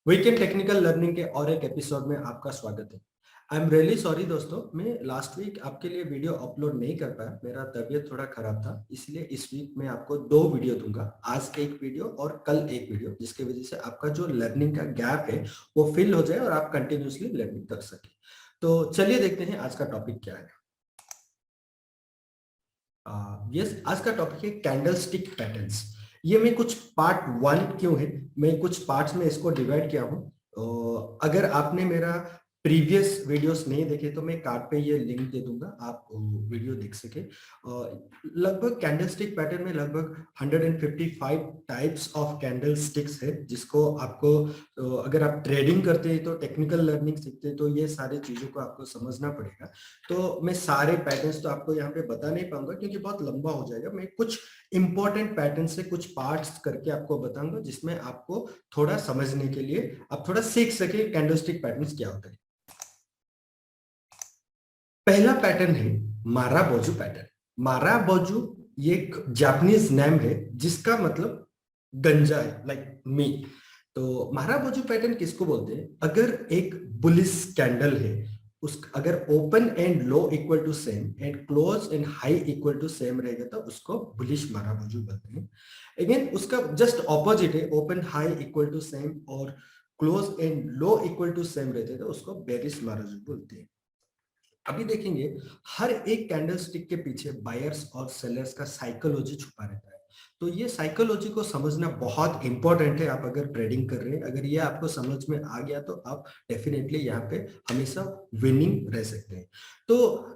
Weekend technical learning के और एक एपिसोड में आपका स्वागत है। आई एम रियली सॉरी दोस्तों, मैं लास्ट वीक आपके लिए वीडियो अपलोड नहीं कर पाया। मेरा तबीयत थोड़ा खराब था, इसलिए इस वीक मैं आपको दो वीडियो दूंगा। आज एक वीडियो और कल एक वीडियो, जिसकी वजह से आपका जो लर्निंग का गैप है वो फिल हो जाए और आप कंटिन्यूसली लर्निंग कर सके। तो चलिए देखते हैं आज का टॉपिक क्या है। यस, आज का टॉपिक है कैंडल स्टिक पैटर्न्स। ये मैं कुछ पार्ट वन क्यों है, मैं कुछ पार्ट्स में इसको डिवाइड किया हूँ। अगर आपने मेरा प्रीवियस वीडियोस नहीं देखे तो मैं कार्ड पे ये लिंक दे दूंगा, आप वीडियो देख सके। लगभग कैंडल स्टिक पैटर्न में लगभग 155 टाइप्स ऑफ कैंडल स्टिक्स है, जिसको आपको अगर आप ट्रेडिंग करते हैं तो टेक्निकल लर्निंग सीखते हैं तो ये सारी चीजों को आपको समझना पड़ेगा। तो मैं सारे पैटर्न्स तो आपको यहाँ पे बता नहीं पाऊंगा क्योंकि बहुत लंबा हो जाएगा। मैं कुछ इंपॉर्टेंट पैटर्न से कुछ पार्ट्स करके आपको बताऊंगा, जिसमें आपको थोड़ा समझने के लिए आप थोड़ा सीख सके कैंडलस्टिक पैटर्न्स क्या होते हैं। पहला पैटर्न है माराबोजू पैटर्न। माराबोजू ये एक जापानीज नेम है जिसका मतलब गंजा है, लाइक मी। तो माराबोजू पैटर्न किसको बोलते हैं? अगर एक बुलिश कैंडल है, उस अगर open and low equal to same and close and high equal to same रहेगा तो उसको बुलिश माराबोजू बोलते हैं। अगेन उसका जस्ट ऑपोजिट है, open high equal to same और close and low equal to same रहते हैं तो उसको बेरिश माराबोजू बोलते हैं। अभी देखेंगे हर एक कैंडल स्टिक के पीछे बायर्स और सेलर्स का साइकोलॉजी छुपा रहता है। तो ये साइकोलॉजी को समझना बहुत इंपॉर्टेंट है। आप अगर ट्रेडिंग कर रहे हैं, अगर ये आपको समझ में आ गया तो आप डेफिनेटली यहाँ पे हमेशा विनिंग रह सकते हैं। तो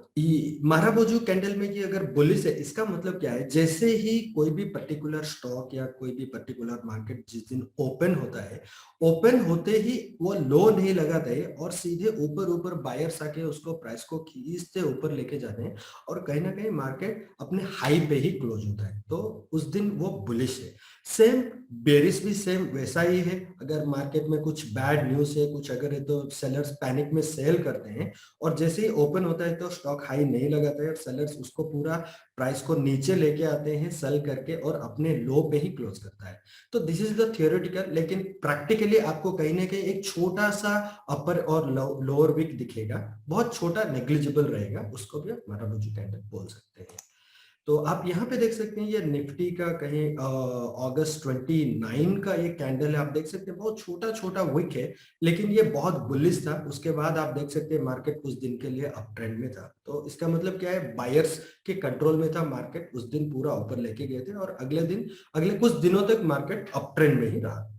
माराबोजू कैंडल में ये अगर बुलिश है, इसका मतलब क्या है? जैसे ही कोई भी पर्टिकुलर स्टॉक या कोई भी पर्टिकुलर मार्केट जिस दिन ओपन होता है, ओपन होते ही वो लो नहीं लगाते और सीधे ऊपर ऊपर बायर्स आके उसको प्राइस को खींचते ऊपर लेके जाते हैं और कहीं ना कहीं मार्केट अपने हाई पे ही क्लोज होता है, तो उस दिन वो बुलिश है। सेम बेरिश भी सेम वैसा ही है। अगर मार्केट में कुछ बैड न्यूज है, कुछ अगर है तो सेलर्स पैनिक में सेल करते हैं और जैसे ही ओपन होता है तो स्टॉक हाई नहीं लगाता है और सेलर्स उसको पूरा प्राइस को नीचे लेके आते हैं सेल करके और अपने लो पे ही क्लोज करता है। तो दिस इज द थियोरेटिकल, लेकिन प्रैक्टिकली आपको कहीं ना कहीं एक छोटा सा अपर और लोअर विक दिखेगा, बहुत छोटा नेग्लिजिबल रहेगा, उसको भी आप माराबोजू कैंडल बोल सकते हैं। तो आप यहाँ पे देख सकते हैं ये निफ्टी का कहीं अगस्त 29 का ये कैंडल है। आप देख सकते हैं बहुत छोटा छोटा विक है, लेकिन ये बहुत बुलिश था। उसके बाद आप देख सकते हैं मार्केट उस दिन के लिए अप ट्रेंड में था। तो इसका मतलब क्या है? बायर्स के कंट्रोल में था मार्केट, उस दिन पूरा ऊपर लेके गए थे और अगले दिन अगले कुछ दिनों तक मार्केट अप ट्रेंड में ही रहा।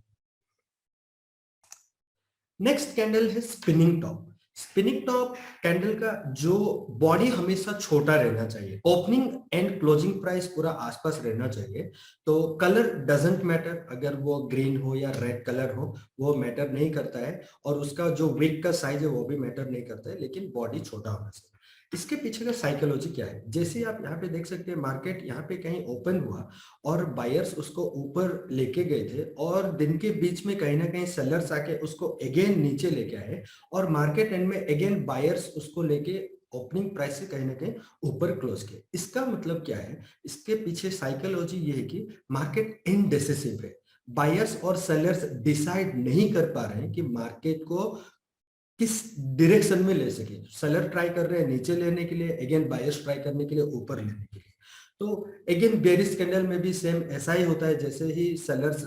नेक्स्ट कैंडल है spinning top. Spinning top candle का जो बॉडी हमेशा छोटा रहना चाहिए, ओपनिंग एंड क्लोजिंग प्राइस पूरा आसपास रहना चाहिए। तो कलर डजंट मैटर, अगर वो ग्रीन हो या रेड कलर हो वो मैटर नहीं करता है, और उसका जो विक का साइज है वो भी मैटर नहीं करता है, लेकिन बॉडी छोटा होना चाहिए। इसके पीछे का साइकोलॉजी क्या है? जैसे आप यहाँ पे देख सकते हैं मार्केट यहाँ पे कहीं ओपन हुआ और बायर्स उसको ऊपर लेके गए थे और दिन के बीच में कहीं ना कहीं सेलर्स आके उसको अगेन नीचे लेके आए और मार्केट एंड में अगेन बायर्स उसको लेके ओपनिंग प्राइस से कहीं ना कहीं ऊपर क्लोज किए। इसका मतलब क्या है? इसके पीछे साइकोलॉजी ये है कि मार्केट इनडिसिसिव है। बायर्स और सेलर्स डिसाइड नहीं कर पा रहे हैं कि मार्केट को किस डायरेक्शन में ले सके। सेलर ट्राई कर रहे हैं नीचे लेने के लिए, अगेन बायर्स ट्राई करने के लिए ऊपर लेने के लिए। तो अगेन बेरिश कैंडल में भी सेम ऐसा ही होता है। जैसे ही सेलर्स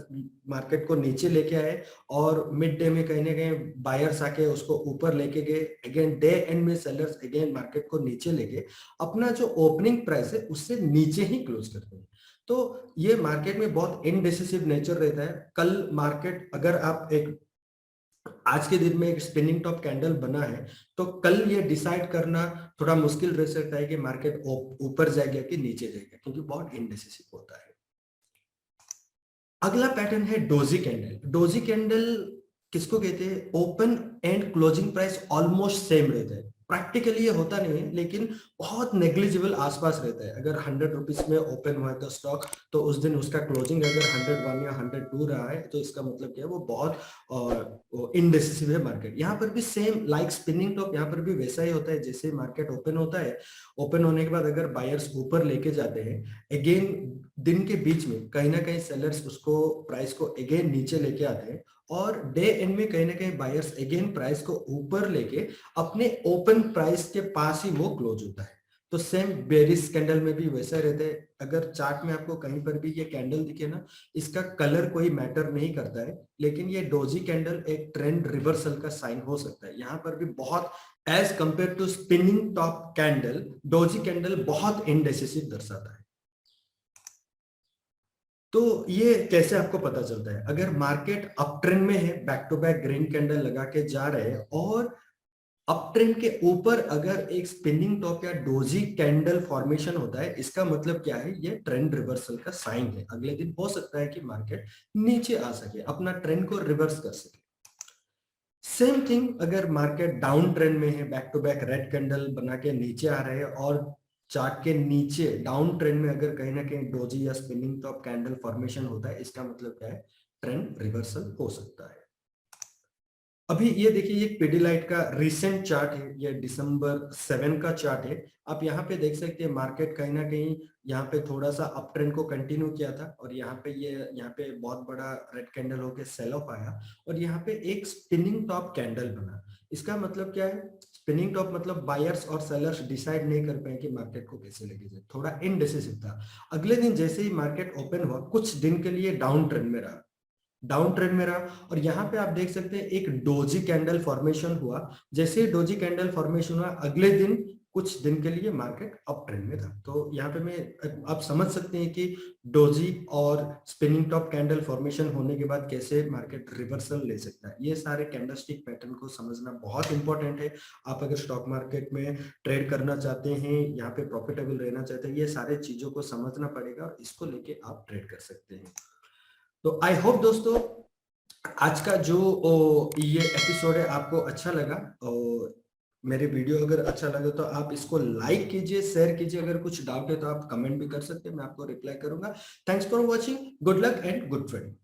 मार्केट को नीचे लेके आए और मिड डे में कहीं ना कहीं बायर्स आके उसको ऊपर लेके गए, अगेन डे एंड में सेलर्स अगेन मार्केट को नीचे लेके अपना जो ओपनिंग प्राइस है उससे नीचे ही क्लोज करते हैं। तो ये मार्केट में बहुत इनडिसिसिव नेचर रहता है। कल मार्केट अगर आप एक आज के दिन में एक स्पिनिंग टॉप कैंडल बना है तो कल ये डिसाइड करना थोड़ा मुश्किल रह सकता है कि मार्केट ऊपर जाएगा कि नीचे जाएगा, क्योंकि बहुत इनडिसिसिव होता है। अगला पैटर्न है डोजी कैंडल। डोजी कैंडल किसको कहते हैं? Open and closing price almost same रहता है। प्रैक्टिकली ये होता नहीं है, लेकिन बहुत नेग्लिजिबल आसपास रहता है। अगर 100 रुपीज में ओपन हुआ है तो स्टॉक, तो उस दिन उसका क्लोजिंग अगर 101 या 102 रहा है तो इसका मतलब क्या है? वो बहुत इनडिसिसिव है मार्केट। यहाँ पर भी सेम लाइक स्पिनिंग टॉप, यहाँ पर भी वैसा ही होता है। जैसे मार्केट ओपन होता है, ओपन होने के बाद अगर बायर्स ऊपर लेके जाते हैं, अगेन दिन के बीच में कहीं ना कहीं सेलर्स उसको प्राइस को अगेन नीचे लेके आते हैं और डे एंड में कहीं ना कहीं बायर्स अगेन प्राइस को ऊपर लेके अपने ओपन प्राइस के पास ही वो क्लोज होता है। तो सेम बेरिस कैंडल में भी वैसा रहता है। अगर चार्ट में आपको कहीं पर भी ये कैंडल दिखे ना, इसका कलर कोई मैटर नहीं करता है, लेकिन ये डोजी कैंडल एक ट्रेंड रिवर्सल का साइन हो सकता है। यहाँ पर भी बहुत as compare to spinning top candle, doji candle बहुत इनडेसिसिव दर्शाता है। तो ये कैसे आपको पता चलता है? अगर मार्केट अप ट्रेंड में है, back to back green candle लगा के जा रहे हैं, और अप ट्रेंड के ऊपर अगर एक स्पिनिंग टॉप या डोजी कैंडल फॉर्मेशन होता है, इसका मतलब क्या है? ये ट्रेंड रिवर्सल का साइन है। अगले दिन हो सकता है कि मार्केट नीचे आ सके, अपना ट्रेंड को रिवर्स कर सके। सेम थिंग अगर मार्केट डाउन ट्रेंड में है, back to back red candle बना के नीचे आ रहे हैं, और चार्ट के नीचे डाउन ट्रेंड में अगर कहीं ना कहीं डोजी या स्पिनिंग टॉप कैंडल फॉर्मेशन होता है, इसका मतलब क्या है? ट्रेंड रिवर्सल हो सकता है। अभी ये देखिए, ये पिडिलाइट का रिसेंट चार्ट है, ये दिसंबर 7 का चार्ट है। आप यहाँ पे देख सकते हैं मार्केट कहीं ना कहीं यहाँ पे थोड़ा सा अप ट्रेंड को कंटिन्यू किया था, और यहाँ पे यहाँ पे बहुत बड़ा रेड कैंडल होके सेल ऑफ आया, और यहाँ पे एक स्पिनिंग टॉप कैंडल बना। इसका मतलब क्या है? स्पिनिंग टॉप मतलब बायर्स और सेलर्स डिसाइड नहीं कर पाए कि मार्केट को कैसे लेके जाए, थोड़ा इनडिसिसिव था। अगले दिन जैसे ही मार्केट ओपन हुआ, कुछ दिन के लिए डाउन ट्रेंड में रहा, डाउन ट्रेंड में रहा, और यहाँ पे आप देख सकते हैं एक डोजी कैंडल फॉर्मेशन हुआ। जैसे ही डोजी कैंडल फॉर्मेशन हुआ, अगले दिन कुछ दिन के लिए मार्केट अप ट्रेंड में था। तो यहाँ पे मैं आप समझ सकते हैं कि डोजी और स्पिनिंग टॉप कैंडल फॉर्मेशन होने के बाद कैसे मार्केट रिवर्सल ले सकता है। ये सारे कैंडलस्टिक पैटर्न को समझना बहुत इंपॉर्टेंट है। आप अगर स्टॉक मार्केट में ट्रेड करना चाहते हैं, यहाँ पे प्रॉफिटेबल रहना चाहते हैं, ये सारे चीजों को समझना पड़ेगा, और इसको लेके आप ट्रेड कर सकते हैं। तो आई होप दोस्तों, आज का जो ये एपिसोड है आपको अच्छा लगा। और मेरे वीडियो अगर अच्छा लगे तो आप इसको लाइक कीजिए, शेयर कीजिए। अगर कुछ डाउट है तो आप कमेंट भी कर सकते हैं, मैं आपको रिप्लाई करूंगा। Thanks for watching, good luck and good trading.